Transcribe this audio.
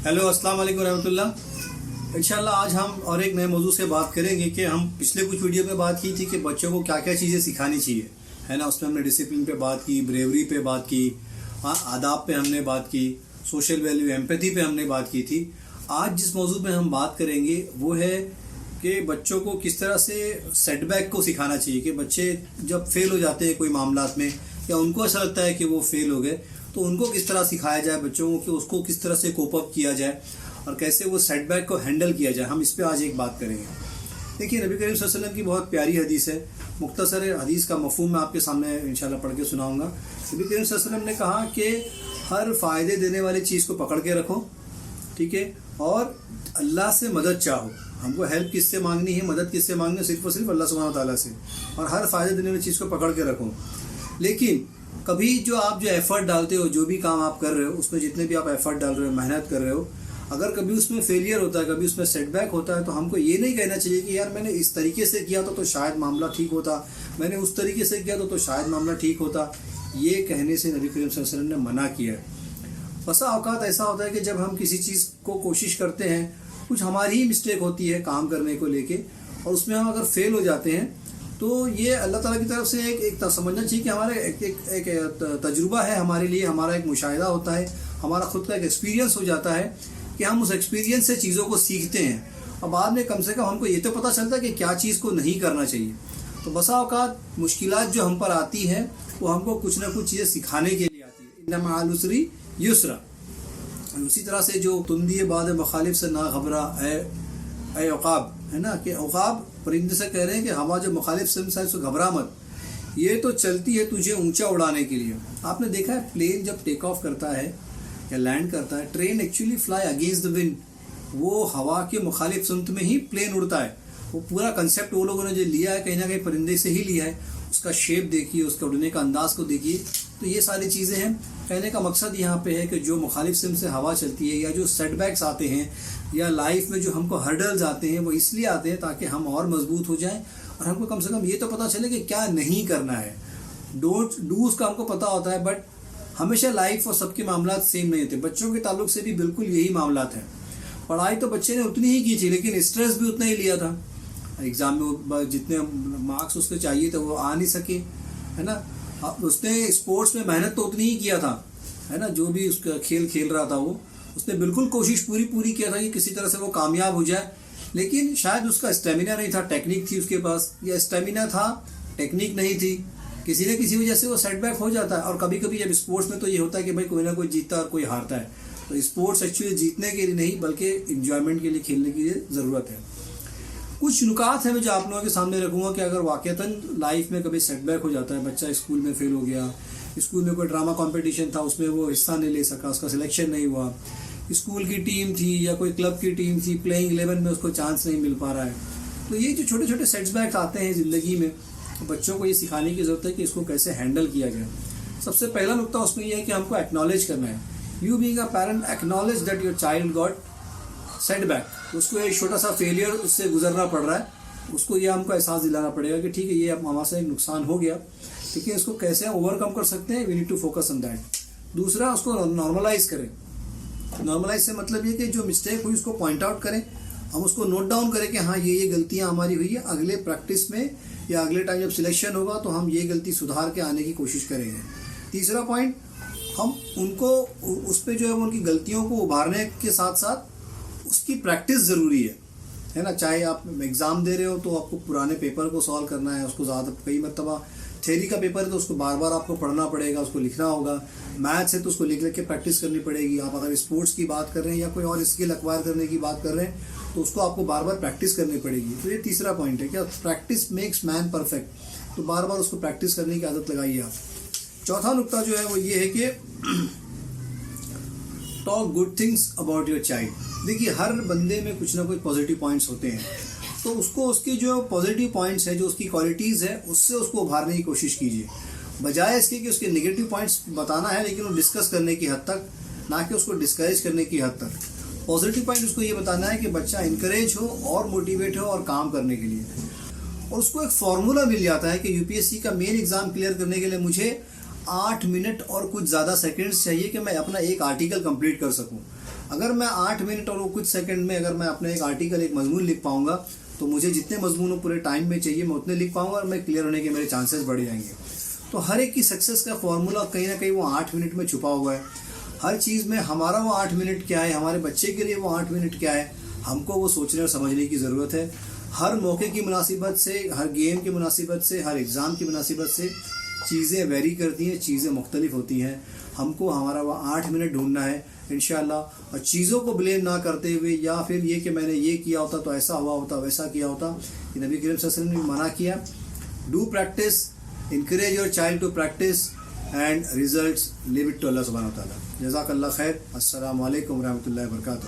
Hello अस्सलाम वालेकुम रहमतुल्लाह। इंशाल्लाह आज हम और एक नए मौजू से बात करेंगे कि हम पिछले कुछ वीडियो में बात की थी कि बच्चों को क्या क्या चीज़ें सिखानी चाहिए, है ना। उसमें हमने डिसिप्लिन पे बात की, ब्रेवरी पे बात की, आदाब पे हमने बात की, सोशल वैल्यू एम्पैथी पे हमने बात की थी। आज जिस मौजू में हम बात करेंगे वो है कि बच्चों को किस तरह से सेटबैक को सिखाना चाहिए कि बच्चे जब फेल हो जाते हैं कोई मामलात में या उनको ऐसा लगता है कि वो फेल हो गए तो उनको किस तरह सिखाया जाए बच्चों को कि उसको किस तरह से कोप अप किया जाए और कैसे वो सेटबैक को हैंडल किया जाए। हम इस पे आज एक बात करेंगे। देखिए, नबी करीम सल्लल्लाहु अलैहि वसल्लम की बहुत प्यारी हदीस है। मुख्तसर हदीस का मफ़हूम मैं आपके सामने इंशाल्लाह पढ़ के सुनाऊंगा। नबी करीम सल्लल्लाहु अलैहि वसल्लम ने कहा कि हर फ़ायदे देने वाली चीज़ को पकड़ के रखो, ठीक है, और अल्लाह से मदद चाहो। हमको हेल्प किससे मांगनी है, मदद किससे मांगनी है? सिर्फ और सिर्फ अल्लाह सुब्हानहू तआला से। और हर फ़ायदे देने वाली चीज़ को पकड़ के रखो। लेकिन कभी जो आप जो एफ़र्ट डालते हो, जो भी काम आप कर रहे हो, उसमें जितने भी आप एफ़र्ट डाल रहे हो, मेहनत कर रहे हो, अगर कभी उसमें फेलियर होता है, कभी उसमें सेटबैक होता है, तो हमको ये नहीं कहना चाहिए कि यार मैंने इस तरीके से किया तो शायद मामला ठीक होता, मैंने उस तरीके से किया तो शायद मामला ठीक होता। ये कहने से नबी करीम सल्लल्लाहु अलैहि वसल्लम ने मना किया है। बसा औकात ऐसा होता है कि जब हम किसी चीज़ को कोशिश करते हैं, कुछ हमारी ही मिस्टेक होती है काम करने को लेके, और उसमें हम अगर फेल हो जाते हैं तो ये अल्लाह ताला की तरफ से एक समझना चाहिए कि हमारा एक तजुर्बा है हमारे लिए, हमारा एक मुशाहिदा होता है, हमारा खुद का एक एक्सपीरियंस हो जाता है कि हम उस एक्सपीरियंस से चीज़ों को सीखते हैं और बाद में कम से कम हमको ये तो पता चलता है कि क्या चीज़ को नहीं करना चाहिए। तो बसा औकात मुश्किलात जो हम पर आती हैं वो हमको कुछ ना कुछ चीज़ें सिखाने के लिए आती है। इन्ना मअल उसरी युसरा। उसी तरह से जो तुंदी बाद मुखालिफ से ना घबरा ए औकाब, है ना, कि औकाब परिंदे से कह रहे हैं कि हवा जो मुखालिफ से घबरा मत, ये तो चलती है तुझे ऊंचा उड़ाने के लिए। आपने देखा है प्लेन जब टेक ऑफ करता है या लैंड करता है, train actually fly against the wind. वो हवा के मुखालिफ सिमत में ही प्लेन उड़ता है। वो पूरा कंसेप्ट वो लोगों ने जो लिया है कहीं ना कहीं परिंदे से ही लिया है। उसका शेप देखिए, उसका उड़ने का अंदाज को देखिए, तो ये सारी चीज़ें हैं। कहने का मकसद यहाँ पे है कि जो मुखालिफ सिम से हवा चलती है या जो सेटबैक्स आते हैं या लाइफ में जो हमको हर्डल्स आते हैं वो इसलिए आते हैं ताकि हम और मजबूत हो जाएं और हमको कम से कम ये तो पता चले कि क्या नहीं करना है। डोंट डूज का हमको पता होता है, बट हमेशा लाइफ और सबके मामला सेम नहीं होते। बच्चों के ताल्लुक से भी बिल्कुल यही मामला है। पढ़ाई तो बच्चे ने उतनी ही की थी लेकिन स्ट्रेस भी उतना ही लिया था। एग्ज़ाम में जितने मार्क्स उसको चाहिए थे वो आ नहीं सके, है ना। उसने स्पोर्ट्स में मेहनत तो उतनी ही किया था, है ना, जो भी उसका खेल खेल रहा था वो उसने बिल्कुल कोशिश पूरी किया था कि किसी तरह से वो कामयाब हो जाए। लेकिन शायद उसका स्टेमिना नहीं था, टेक्निक थी उसके पास, या स्टेमिना था टेक्निक नहीं थी, किसी न किसी वजह से वो सेटबैक हो जाता है। और कभी कभी जब स्पोर्ट्स में तो ये होता है कि भाई कोई ना कोई जीतता है और कोई हारता है। तो स्पोर्ट्स एक्चुअली जीतने के लिए नहीं बल्कि इंजॉयमेंट के लिए, खेलने के लिए ज़रूरत है। कुछ नुकात हैं मैं जो आप लोगों के सामने रखूँगा कि अगर वाक़तन लाइफ में कभी सेटबैक हो जाता है, बच्चा स्कूल में फेल हो गया, स्कूल में कोई ड्रामा कंपटीशन था उसमें वो हिस्सा नहीं ले सका, उसका सिलेक्शन नहीं हुआ, स्कूल की टीम थी या कोई क्लब की टीम थी, प्लेइंग 11 में उसको चांस नहीं मिल पा रहा है, तो ये जो छोटे छोटे सेटबैक्स आते हैं ज़िंदगी में, बच्चों को ये सिखाने की ज़रूरत है कि इसको कैसे हैंडल किया जाए। सबसे पहला नुकता उसमें यह है कि हमको एक्नॉलेज करना है। You being a parent acknowledge that your child got setback. उसको एक छोटा सा फेलियर उससे गुजरना पड़ रहा है, उसको ये हमको एहसास दिलाना पड़ेगा कि ठीक है ये अब हमारे से एक नुकसान हो गया, ठीक है, इसको कैसे हम ओवरकम कर सकते हैं। We need to focus on that. दूसरा, उसको नॉर्मलाइज करें। नॉर्मलाइज से मतलब ये कि जो मिस्टेक हुई उसको पॉइंट आउट करें, हम उसको नोट डाउन करें कि हाँ ये गलतियाँ हमारी हुई है, अगले प्रैक्टिस में या अगले टाइम जब सिलेक्शन होगा तो हम ये गलती सुधार के आने की कोशिश करेंगे। तीसरा पॉइंट, हम उनको उस पर जो है उनकी गलतियों को उभारने के साथ साथ उसकी प्रैक्टिस ज़रूरी है ना। चाहे आप एग्ज़ाम दे रहे हो तो आपको पुराने पेपर को सॉल्व करना है, उसको ज़्यादा कई मरतबा थ्योरी का पेपर है तो उसको बार बार आपको पढ़ना पड़ेगा, उसको लिखना होगा। मैथ्स है तो उसको लिख के प्रैक्टिस करनी पड़ेगी। आप अगर स्पोर्ट्स की बात कर रहे हैं या कोई और स्किल एक्वायर करने की बात कर रहे हैं तो उसको आपको बार बार प्रैक्टिस करनी पड़ेगी। तो ये तीसरा पॉइंट है, क्या प्रैक्टिस मेक्स मैन परफेक्ट। तो बार बार उसको प्रैक्टिस करने की आदत लगाइए आप। चौथा नुकता जो है वो ये है कि talk good things about your child. देखिए, हर बंदे में कुछ ना कुछ पॉजिटिव पॉइंट्स होते हैं, तो उसको उसकी जो पॉजिटिव पॉइंट्स है, जो उसकी क्वालिटीज़ है, उससे उसको उभारने की कोशिश कीजिए। बजाय इसके कि उसके नेगेटिव पॉइंट्स बताना है लेकिन वो डिस्कस करने की हद तक, ना कि उसको डिस्करेज करने की हद तक। पॉजिटिव पॉइंट उसको ये बताना है कि बच्चा इंकरेज हो और मोटिवेट हो और काम करने के लिए। और उसको एक फार्मूला मिल जाता है कि यूपीएससी का मेन एग्ज़ाम क्लियर करने के लिए मुझे 8 मिनट और कुछ ज़्यादा सेकंड्स चाहिए कि मैं अपना एक आर्टिकल कंप्लीट कर सकूं। اگر میں 8 منٹ اور کچھ سیکنڈ میں اگر میں اپنا ایک آرٹیکل ایک مضمون لکھ پاؤں گا تو مجھے جتنے مضمون پورے ٹائم میں چاہیے میں اتنے لکھ پاؤں گا اور میں کلیئر ہونے کے میرے چانسز بڑھ جائیں گے. تو ہر ایک کی سکسیس کا فارمولا کہیں نہ کہیں وہ 8 منٹ میں چھپا ہوا ہے. ہر چیز میں ہمارا وہ 8 منٹ کیا ہے, ہمارے بچے کے لیے وہ 8 منٹ کیا ہے, ہم کو وہ سوچنے اور سمجھنے کی ضرورت ہے. ہر موقع کی مناسبت سے, ہر گیم کی مناسبت سے, ہر ایگزام کی مناسبت سے چیزیں ویری کرتی ہیں, چیزیں مختلف ہوتی ہیں. ہم کو ہمارا وہ 8 منٹ ڈھونڈنا ہے انشاءاللہ, اور چیزوں کو بلیم نہ کرتے ہوئے یا پھر یہ کہ میں نے یہ کیا ہوتا تو ایسا ہوا ہوتا ویسا کیا ہوتا. یہ نبی کریم صلی اللہ علیہ وسلم نے منع کیا. Do practice, encourage your child to practice and results leave it to Allah subhanahu wa ta'ala. جزاک اللہ خیر. السلام علیکم ورحمۃ اللہ وبرکاتہ.